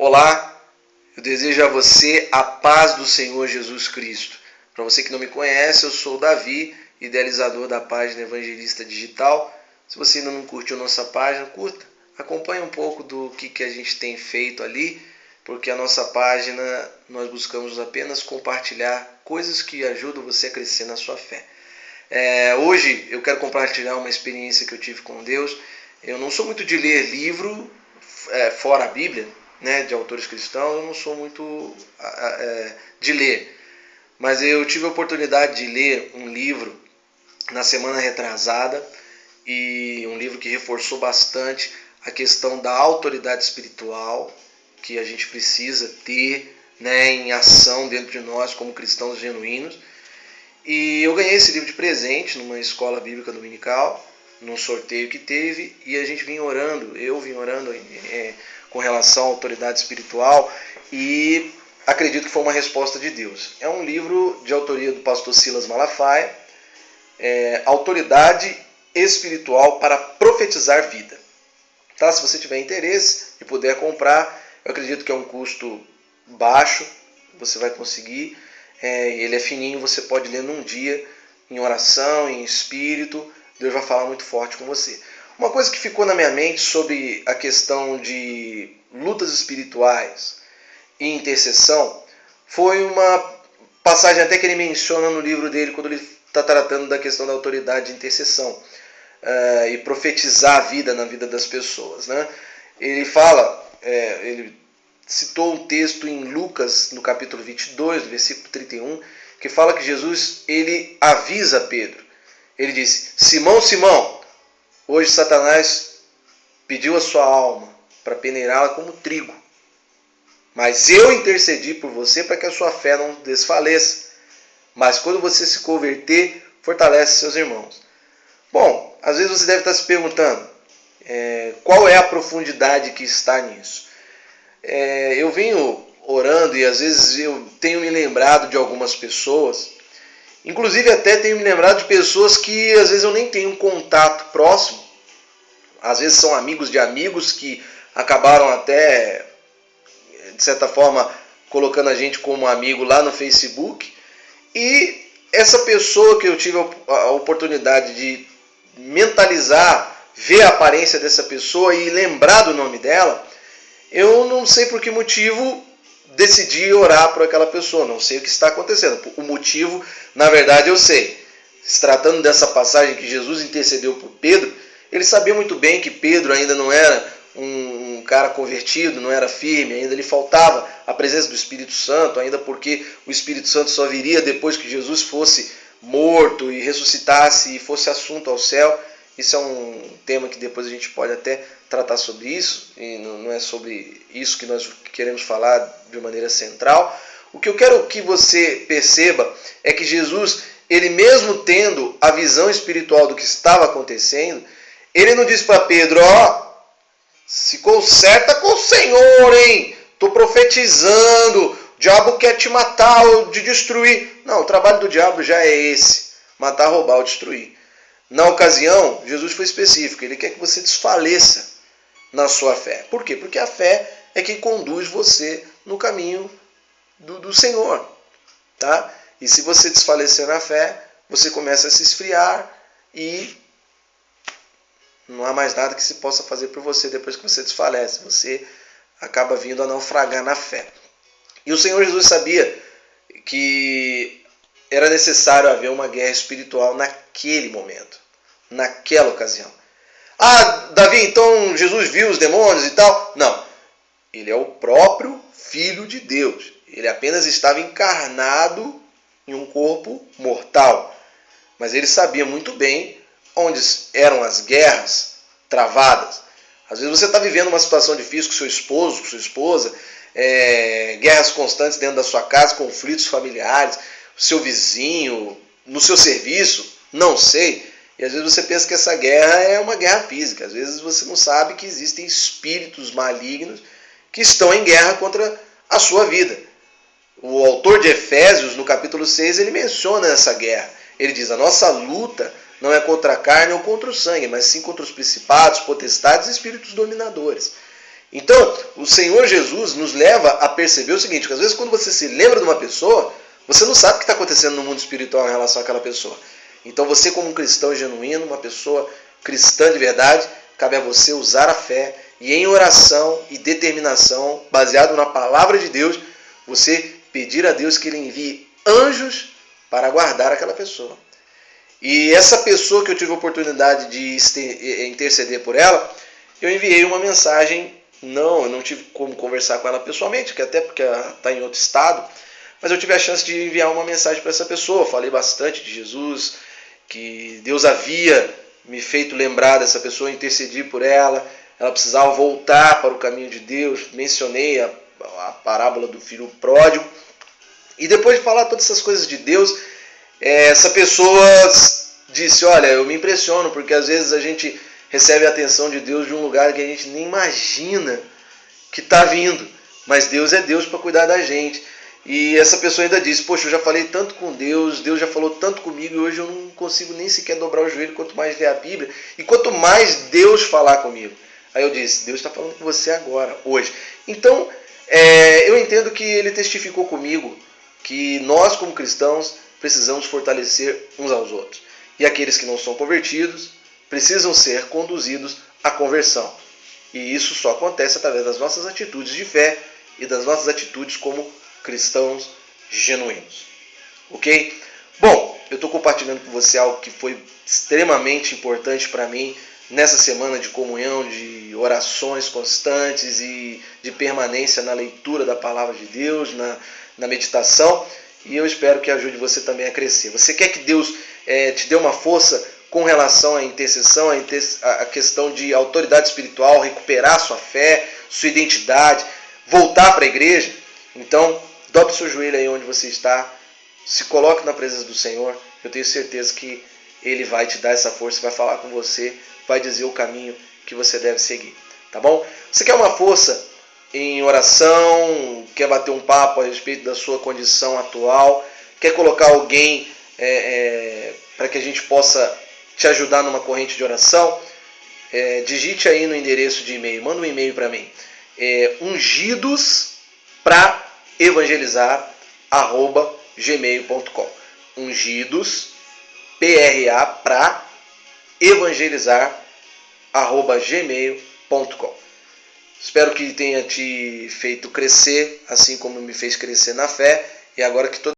Olá, eu desejo a você a paz do Senhor Jesus Cristo. Para você que não me conhece, eu sou o Davi, idealizador da página Evangelista Digital. Se você ainda não curtiu nossa página, curta, acompanhe um pouco do que a gente tem feito ali, porque a nossa página nós buscamos apenas compartilhar coisas que ajudam você a crescer na sua fé. Hoje eu quero compartilhar uma experiência que eu tive com Deus. Eu não sou muito de ler livro fora a Bíblia, né, de autores cristãos, eu não sou muito de ler. Mas eu tive a oportunidade de ler um livro na semana retrasada, e um livro que reforçou bastante a questão da autoridade espiritual que a gente precisa ter, né, em ação dentro de nós como cristãos genuínos. E eu ganhei esse livro de presente numa escola bíblica dominical, num sorteio que teve, e a gente vinha orando, eu vim orando com relação à autoridade espiritual, e acredito que foi uma resposta de Deus. É um livro de autoria do pastor Silas Malafaia, Autoridade Espiritual para Profetizar Vida. Tá? Se você tiver interesse e puder comprar, eu acredito que é um custo baixo, você vai conseguir. Ele é fininho, você pode ler num dia, em oração, em espírito. Deus vai falar muito forte com você. Uma coisa que ficou na minha mente sobre a questão de lutas espirituais e intercessão foi uma passagem até que ele menciona no livro dele, quando ele está tratando da questão da autoridade de intercessão e profetizar a vida na vida das pessoas, né? Ele fala, ele citou um texto em Lucas, no capítulo 22, no versículo 31, que fala que Jesus ele avisa Pedro. Ele disse: Simão, Simão, hoje Satanás pediu a sua alma para peneirá-la como trigo, mas eu intercedi por você para que a sua fé não desfaleça. Mas quando você se converter, fortalece seus irmãos. Bom, às vezes você deve estar se perguntando qual é a profundidade que está nisso. Eu venho orando e às vezes eu tenho me lembrado de algumas pessoas, inclusive até tenho me lembrado de pessoas que às vezes eu nem tenho um contato próximo, às vezes são amigos de amigos que acabaram até, de certa forma, colocando a gente como amigo lá no Facebook, e essa pessoa que eu tive a oportunidade de mentalizar, ver a aparência dessa pessoa e lembrar do nome dela, eu não sei por que motivo decidi orar por aquela pessoa, não sei o que está acontecendo. O motivo, na verdade, eu sei. Se tratando dessa passagem que Jesus intercedeu por Pedro, ele sabia muito bem que Pedro ainda não era um cara convertido, não era firme, ainda lhe faltava a presença do Espírito Santo, ainda porque o Espírito Santo só viria depois que Jesus fosse morto e ressuscitasse e fosse assunto ao céu. Isso é um tema que depois a gente pode até tratar sobre isso, e não é sobre isso que nós queremos falar de maneira central. O que eu quero que você perceba é que Jesus, ele mesmo tendo a visão espiritual do que estava acontecendo, ele não disse para Pedro: se conserta com o Senhor, hein? Estou profetizando, o diabo quer te matar ou te destruir. Não, o trabalho do diabo já é esse: matar, roubar ou destruir. Na ocasião, Jesus foi específico, ele quer que você desfaleça na sua fé. Por quê? Porque a fé é quem conduz você no caminho do Senhor. Tá? E se você desfalecer na fé, você começa a se esfriar e não há mais nada que se possa fazer por você depois que você desfalece. Você acaba vindo a naufragar na fé. E o Senhor Jesus sabia que era necessário haver uma guerra espiritual naquele momento, naquela ocasião. Davi, então Jesus viu os demônios e tal? Não. Ele é o próprio Filho de Deus. Ele apenas estava encarnado em um corpo mortal. Mas ele sabia muito bem onde eram as guerras travadas. Às vezes você está vivendo uma situação difícil com seu esposo, com sua esposa, guerras constantes dentro da sua casa, conflitos familiares, seu vizinho, no seu serviço, não sei. E às vezes você pensa que essa guerra é uma guerra física. Às vezes você não sabe que existem espíritos malignos que estão em guerra contra a sua vida. O autor de Efésios, no capítulo 6, ele menciona essa guerra. Ele diz: a nossa luta não é contra a carne ou contra o sangue, mas sim contra os principados, potestades e espíritos dominadores. Então, o Senhor Jesus nos leva a perceber o seguinte, que às vezes quando você se lembra de uma pessoa, você não sabe o que está acontecendo no mundo espiritual em relação àquela pessoa. Então você, como um cristão genuíno, uma pessoa cristã de verdade, cabe a você usar a fé e em oração e determinação, baseado na palavra de Deus, você pedir a Deus que Ele envie anjos para guardar aquela pessoa. E essa pessoa que eu tive a oportunidade de interceder por ela, eu enviei uma mensagem. Eu não tive como conversar com ela pessoalmente, que até porque ela está em outro estado, mas eu tive a chance de enviar uma mensagem para essa pessoa. Falei bastante de Jesus, que Deus havia me feito lembrar dessa pessoa, intercedi por ela, ela precisava voltar para o caminho de Deus, mencionei a parábola do filho pródigo, e depois de falar todas essas coisas de Deus, essa pessoa disse, olha, eu me impressiono, porque às vezes a gente recebe a atenção de Deus de um lugar que a gente nem imagina que está vindo. Mas Deus é Deus para cuidar da gente. E essa pessoa ainda disse, poxa, eu já falei tanto com Deus, Deus já falou tanto comigo e hoje eu não consigo nem sequer dobrar o joelho, quanto mais ler a Bíblia. E quanto mais Deus falar comigo. Aí eu disse, Deus está falando com você agora, hoje. Então, eu entendo que Ele testificou comigo que nós, como cristãos, precisamos fortalecer uns aos outros. E aqueles que não são convertidos precisam ser conduzidos à conversão. E isso só acontece através das nossas atitudes de fé e das nossas atitudes como cristãos genuínos. Ok? Bom, eu estou compartilhando com você algo que foi extremamente importante para mim nessa semana de comunhão, de orações constantes e de permanência na leitura da palavra de Deus, na meditação. E eu espero que ajude você também a crescer. Você quer que Deus te dê uma força com relação à intercessão, à questão de autoridade espiritual, recuperar sua fé, sua identidade, voltar para a igreja? Então, dobre seu joelho aí onde você está, se coloque na presença do Senhor. Eu tenho certeza que Ele vai te dar essa força, vai falar com você, vai dizer o caminho que você deve seguir. Tá bom? Você quer uma força em oração, quer bater um papo a respeito da sua condição atual, quer colocar alguém para que a gente possa te ajudar numa corrente de oração, digite aí no endereço de e-mail, manda um e-mail para mim, ungidos@evangelizar@gmail.com, ungidos pra evangelizar@gmail.com. Espero que tenha te feito crescer, assim como me fez crescer na fé, e agora que todo